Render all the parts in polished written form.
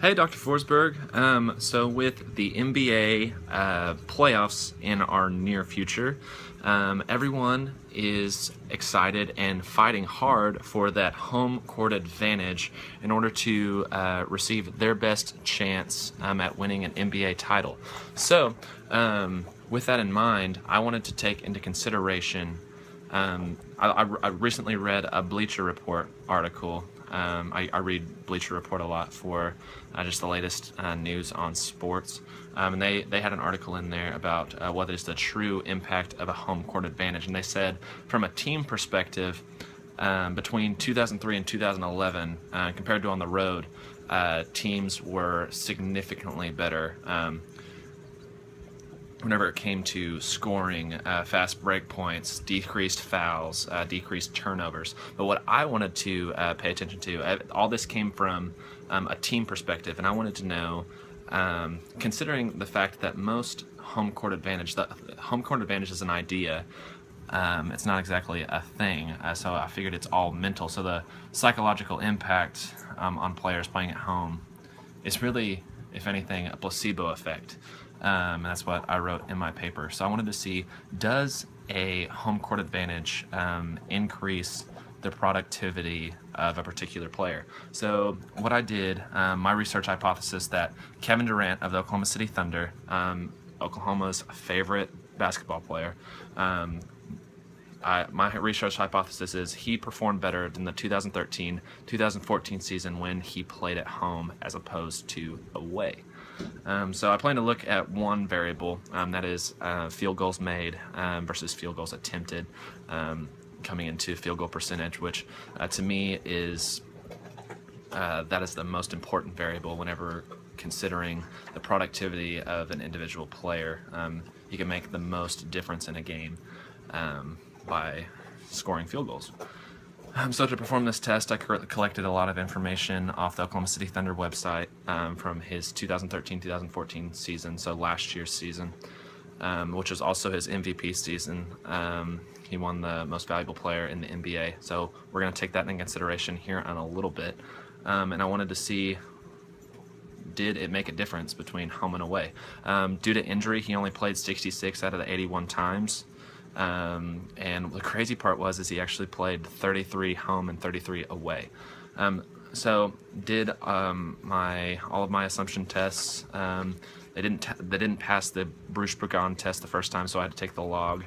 Hey, Dr. Forsberg. So with the NBA playoffs in our near future, everyone is excited and fighting hard for that home court advantage in order to receive their best chance at winning an NBA title. So, with that in mind, I wanted to take into consideration. I recently read a Bleacher Report article. I read Bleacher Report a lot for just the latest news on sports. And they had an article in there about what is the true impact of a home court advantage. And they said from a team perspective, between 2003 and 2011, compared to on the road, teams were significantly better. Whenever it came to scoring, fast break points, decreased fouls, decreased turnovers. But what I wanted to pay attention to, all this came from a team perspective, and I wanted to know, considering the fact that most home court advantage, the home court advantage is an idea, it's not exactly a thing, so I figured it's all mental. So the psychological impact on players playing at home is really, if anything, a placebo effect. That's what I wrote in my paper. So I wanted to see, does a home court advantage increase the productivity of a particular player? So what I did, my research hypothesis that Kevin Durant of the Oklahoma City Thunder, Oklahoma's favorite basketball player, my research hypothesis is he performed better than the 2013-2014 season when he played at home as opposed to away. So I plan to look at one variable, that is field goals made versus field goals attempted, coming into field goal percentage, which to me is that is the most important variable whenever considering the productivity of an individual player. You can make the most difference in a game by scoring field goals. So to perform this test, I collected a lot of information off the Oklahoma City Thunder website from his 2013-2014 season, so last year's season, which was also his MVP season. He won the most valuable player in the NBA, so we're going to take that into consideration here in a little bit. And I wanted to see, did it make a difference between home and away? Due to injury, he only played 66 out of the 81 times. And the crazy part is he actually played 33 home and 33 away. So did all of my assumption tests, they didn't pass the Bruce-Bergon test the first time, so I had to take the log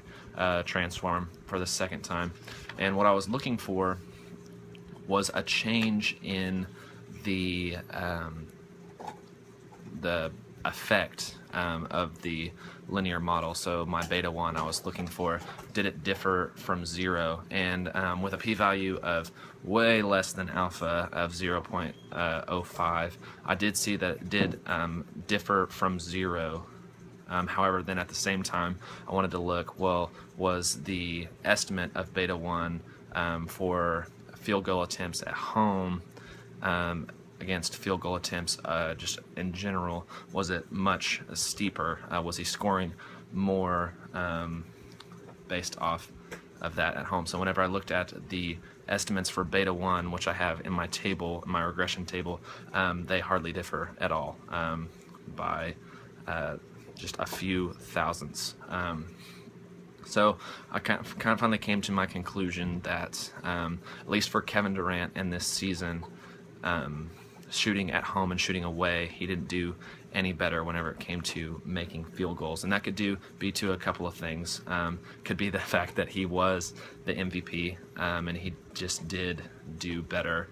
transform for the second time. And what I was looking for was a change in the effect of the linear model. So my beta 1, I was looking for, did it differ from 0? And with a p-value of way less than alpha of 0.05, I did see that it did differ from 0. However, then at the same time, I wanted to look, well, was the estimate of beta 1 for field goal attempts at home against field goal attempts just in general, was it much steeper? Was he scoring more based off of that at home? So whenever I looked at the estimates for beta 1, which I have in my table, my regression table, they hardly differ at all by just a few thousandths. So I kind of finally came to my conclusion that at least for Kevin Durant in this season, shooting at home and shooting away, he didn't do any better whenever it came to making field goals. And that could be to a couple of things. Could be the fact that he was the MVP, and he just did do better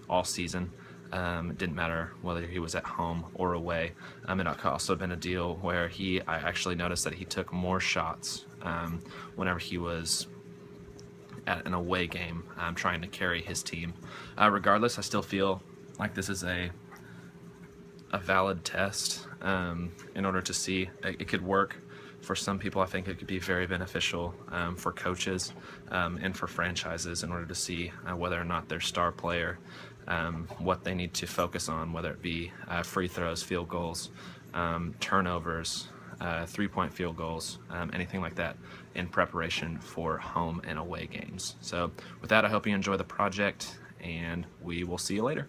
all season. It didn't matter whether he was at home or away. It could also have been a deal where I actually noticed that he took more shots whenever he was at an away game, trying to carry his team. Regardless, I still feel like this is a valid test in order to see it could work. For some people, I think it could be very beneficial for coaches and for franchises in order to see whether or not their star player, what they need to focus on, whether it be free throws, field goals, turnovers, three-point field goals, anything like that in preparation for home and away games. So with that, I hope you enjoy the project, and we will see you later.